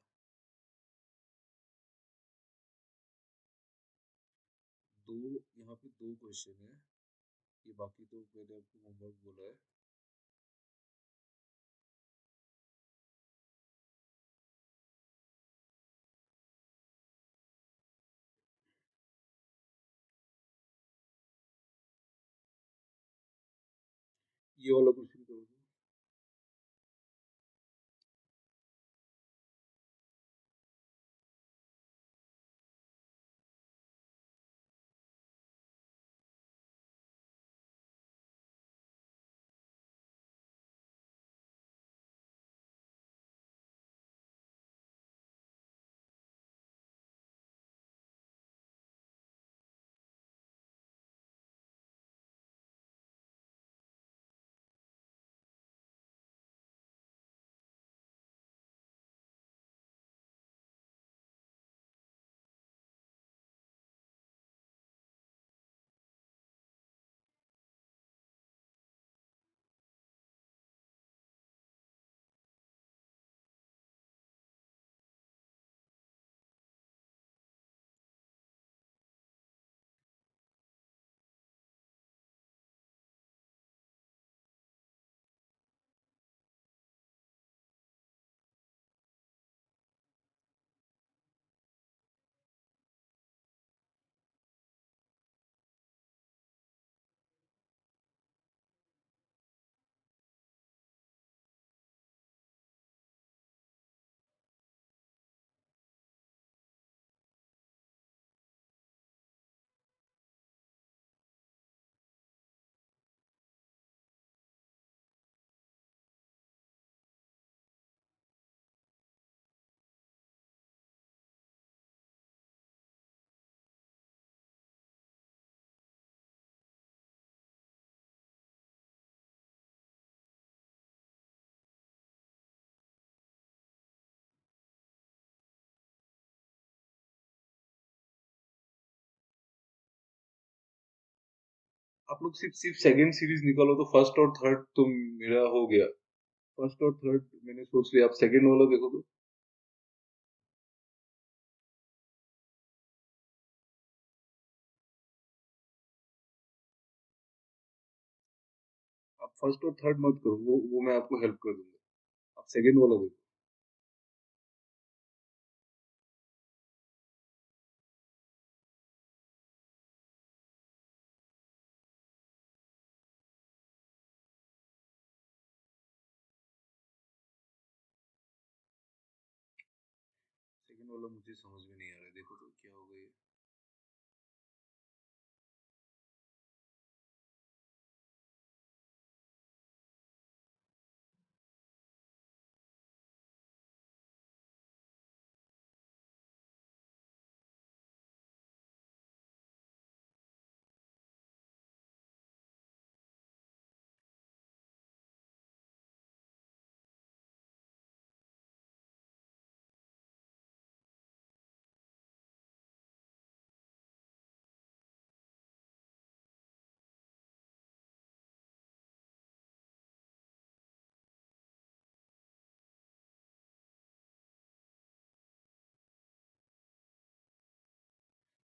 दो, यहाँ पे दो क्वेश्चन है, ये बाकी तो मैंने आपको होमवर्क बोला है। ये वाला क्वेश्चन करो। आप लोग सिर्फ सिर्फ सेकंड सीरीज निकालो, तो फर्स्ट और थर्ड तो मेरा हो गया। फर्स्ट और थर्ड मैंने सोच लिया, आप सेकंड वाला देखो तो। आप फर्स्ट और थर्ड मत करो, वो मैं आपको हेल्प कर दूंगा, आप सेकंड वाला देखो। सेकंड वाला मुझे समझ में नहीं आ रहा है, देखो तो क्या होगा ये।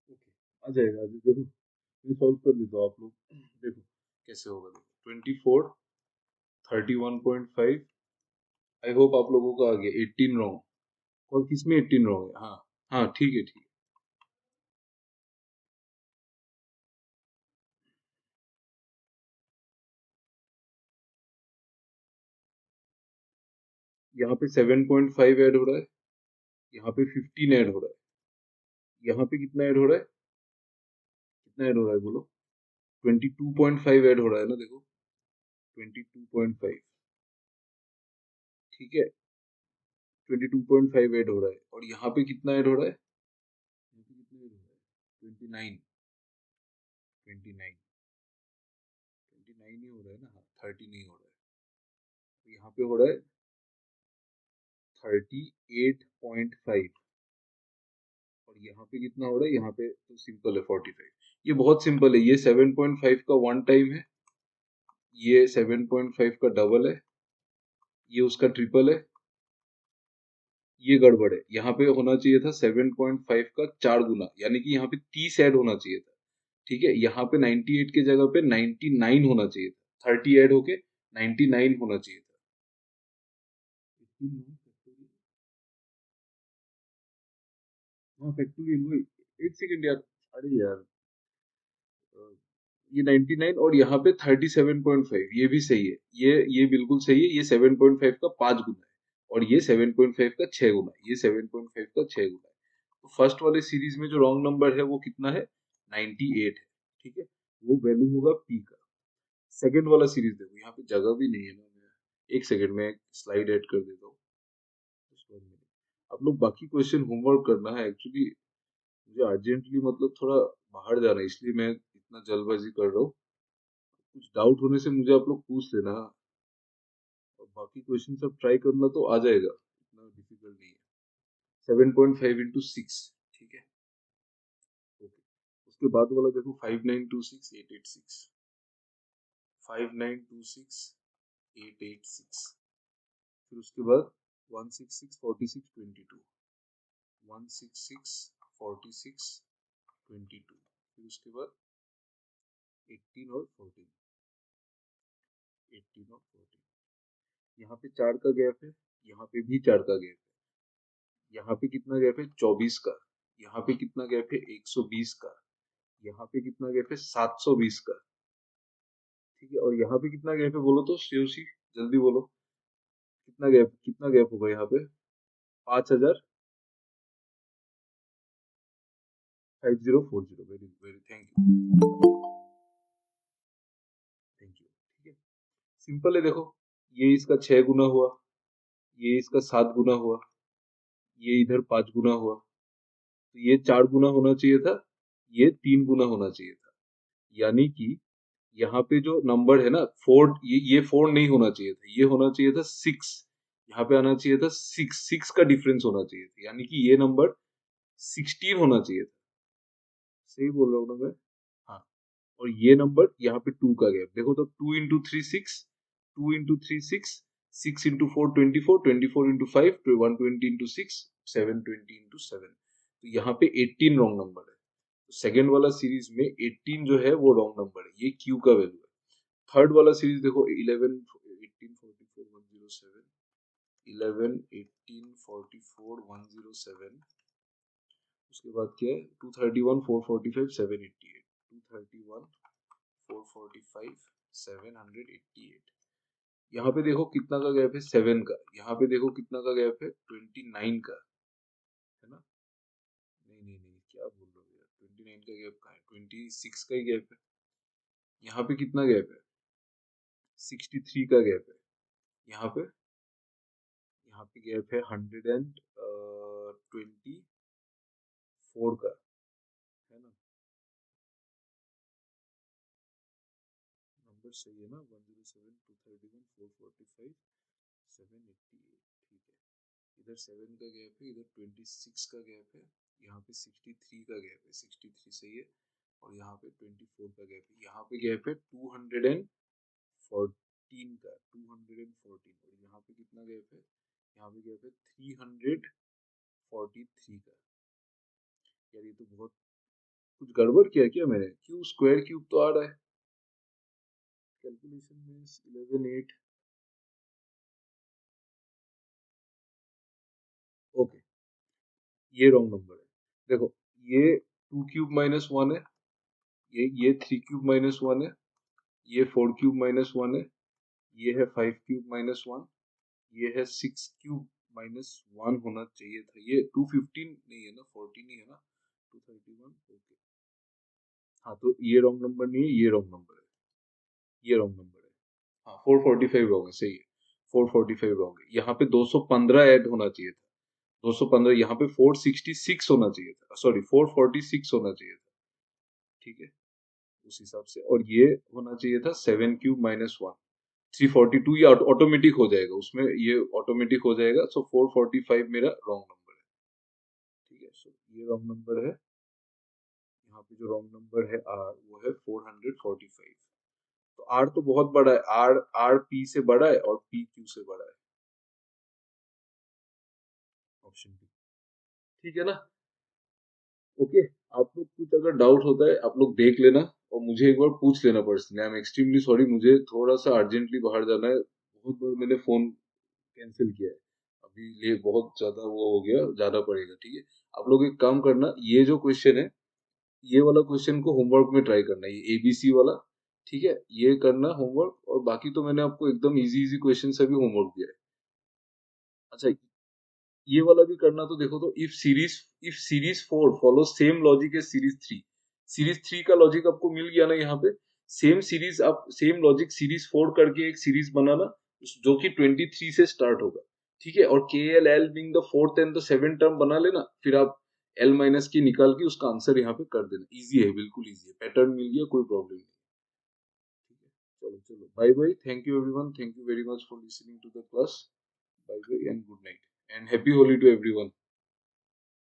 ओके, आ जाएगा, अभी देखो मैं सॉल्व कर देता हूँ, आप लोग देखो कैसे होगा। देखो 24, 31.5, आई होप आप लोगों का आ गया। 18 रॉन्ग, और किसमें 18 रॉन्ग है? हाँ हाँ, ठीक है ठीक है। यहाँ पे 7.5 ऐड हो रहा है, यहाँ पे 15 ऐड हो रहा है, यहाँ पे कितना ऐड हो रहा है, कितना ऐड हो रहा है बोलो, 22.5 ऐड हो रहा है ना, देखो 22.5, ठीक है, 22.5 ऐड हो रहा है, और यहाँ पे कितना ऐड हो रहा है, यहाँ पे कितना ऐड हो रहा है, 29, 29, 29 ही हो रहा है ना, हाँ 30 नहीं हो रहा है, तो यहाँ पे हो रहा है 38.5, और यहाँ पे कितना हो रहा है, यहाँ पे तो सिंपल है 45, ये बहुत सिंपल है, ये 7.5 का वन टाइम है, ये 7.5 का डबल है, ये उसका ट्रिपल है, ये गड़बड़ है, यहाँ पे होना चाहिए था 7.5 का 4 गुना, यानी कि यहाँ पे 30 ऐड होना चाहिए था, ठीक है, यहाँ पे 98 के जगह पे 99 होना चाहिए था, 30 ऐड होके 99 होना चाहिए था। 18 no, factorial, हाँ फैक्टोरियल वही, 8 सेकंड यार, अरे यार ये 99 और यहाँ पे 37.5, ये भी सही है, ये बिल्कुल सही है, ये 7.5 का 5 गुना है, और ये 7.5 का 6 गुना है, ये 7.5 का 6 गुना है, तो फर्स्ट वाले सीरीज में जो रॉन्ग नंबर है वो कितना है, 98 है, ठीक है, वो वैल्यू होगा पी का। सेकंड वाला सीरीज देखो, यहाँ पे जगह भी नहीं है ना, मैं एक सेकंड में स्लाइड ऐड कर देता हूँ, Just 1 minute। आप लोग बाकी क्वेश्चन होमवर्क करना है, एक्चुअली मुझे अर्जेंटली मतलब थोड़ा बाहर जाना है, इसलिए मैं इतना जल्दबाजी कर रहा हूँ, कुछ डाउट होने से मुझे आप लोग पूछ लेना, और बाकी क्वेश्चन सब ट्राई करना तो आ जाएगा, इतना डिफिकल्ट नहीं है। 7.5 इंटू 6, ठीक है, ओके, उसके बाद वाला देखो 5926 886, 5926 फिर उसके बाद 166 46 22, 166 46 22, फिर उसके बाद 18 और 14, 18 और 14, यहाँ पे 4 का गैप है, यहाँ पे भी 4 का गैप है, यहाँ पे कितना गैप है, 24 का, यहाँ पे कितना गैप है, 120 का, यहाँ पे कितना गैप है, 720 का, ठीक है, और यहाँ पे कितना गैप है बोलो तो श्रेयसी, जल्दी बोलो, कितना गैप होगा यहाँ पे, 5040, very very thank you, thank you, ठीक है, सिंपल है, देखो ये इसका 6 गुना हुआ, ये इसका 7 गुना हुआ, ये इधर 5 गुना हुआ, तो ये 4 गुना होना चाहिए था, ये 3 गुना होना चाहिए था, यानी कि यहाँ पे जो नंबर है ना 4, ये 4 नहीं होना चाहिए था, ये होना चाहिए था 6, यहाँ पे आना चाहिए था 6 का डिफरेंस होना चाहिए था, यानी कि ये नंबर 16 होना चाहिए था, सही बोल रहा हूँ ना मैं, हाँ, और ये नंबर यहाँ पे 2 का गैप देखो, तो 2 into 3 6, 2 into 3 6, 6 into 4 24, 24 into 5 120 into 6 720 into 7, तो यहाँ पे 18 रॉन्ग नंबर है, तो सेकेंड वाला सीरीज में 18 जो है वो रॉन्ग नंबर है, ये क्यू का वैल्यू है। थर्ड वाला सीरीज देखो 11 18 44 107, 11 18 44 107, उसके बाद क्या है 231 445 788, 231 445 788, यहाँ पे देखो कितना का गैप है 7 का, यहाँ पे देखो कितना का गैप है 29 का, है ना, नहीं नहीं नहीं क्या बोल रहे हो यार, 29 का गैप कहाँ है, 26 का ही गैप है, यहाँ पे कितना गैप है 63 का गैप है, यहाँ पे गैप है 124 का, है ना, नंबर सही है ना, 107 231 445 788, ठीक है, इधर 7 का गैप है, इधर 26 का गैप है, यहाँ पे 63 का गैप है, 63 सही है, और यहाँ पे 24 का गैप है, यहाँ पे गैप है 214 का, 214, और यहाँ पे कितना गैप है, यहाँ पे गैप है 343 का, यार ये तो बहुत कुछ गड़बड़ किया क्या मैंने, क्यों स्क्वायर क्यूब तो आ रहा है कैलकुलेशन में, 11 8, ओके, ये रॉन्ग नंबर है, देखो ये 2 क्यूब माइनस 1 है, ये 3 क्यूब माइनस 1 है, ये 4 क्यूब माइनस 1 है, ये है 5 क्यूब माइनस 1, ये है 6 क्यूब माइनस 1 होना चाहिए था। ये 215 नहीं है ना, 40 नहीं है ना, 231। ओके हाँ, तो ये रॉन्ग नंबर नहीं है, ये रॉन्ग नंबर है, ये रॉन्ग नंबर है। हाँ 445 रॉन्ग है, सही है, 445 रॉन्ग है। यहाँ पे 215 ऐड होना चाहिए था, 215। यहाँ पे 466 होना चाहिए था, सॉरी 446 होना चाहिए था, ठीक है, उस हिसाब से। और ये होना चाहिए था 7 क्यूब माइनस 1, 342। ये ऑटोमेटिक हो जाएगा उसमें, ये ऑटोमेटिक हो जाएगा। सो 445 मेरा रॉन्ग नंबर है, ठीक है। सो ये रॉन्ग नंबर है। यहाँ पे जो रॉन्ग नंबर है आर, वो है 445। तो आर तो बहुत बड़ा है, आर आर पी से बड़ा है और पी क्यू से बड़ा है, ऑप्शन बी, ठीक है ना। ओके, आप लोग कुछ अगर डाउट होता है आप लोग देख लेना और मुझे एक बार पूछ लेना personally. I am extremely sorry, मुझे थोड़ा सा अर्जेंटली बाहर जाना है। बहुत बार मैंने फोन कैंसिल किया है, अभी ये बहुत ज्यादा वो हो गया, जाना पड़ेगा, ठीक है। आप लोग एक काम करना, ये जो क्वेश्चन है, ये वाला क्वेश्चन को होमवर्क में ट्राई करना, ये एबीसी वाला, ठीक है, ये करना होमवर्क। और बाकी तो मैंने आपको एकदम इजी इजी क्वेश्चन से भी होमवर्क दिया है। अच्छा, ये वाला भी करना। तो देखो, तो if series 4 follow same logic as series 3, series 3 का लॉजिक आपको मिल गया ना यहाँ पे। सेम सीरीज, आप सेम लॉजिक सीरीज 4 करके एक सीरीज बनाना जो कि 23 से स्टार्ट होगा, ठीक है। और के L L being the fourth and the seven term बना लेना, फिर आप एल माइनस की निकाल के उसका आंसर यहाँ पे कर देना। इजी है, बिल्कुल इजी है, पैटर्न मिल गया, कोई प्रॉब्लम नहीं, ठीक है। चलो चलो, bye bye, thank you everyone, thank you very much for listening to the class. Bye bye and good night and happy Holi to everyone.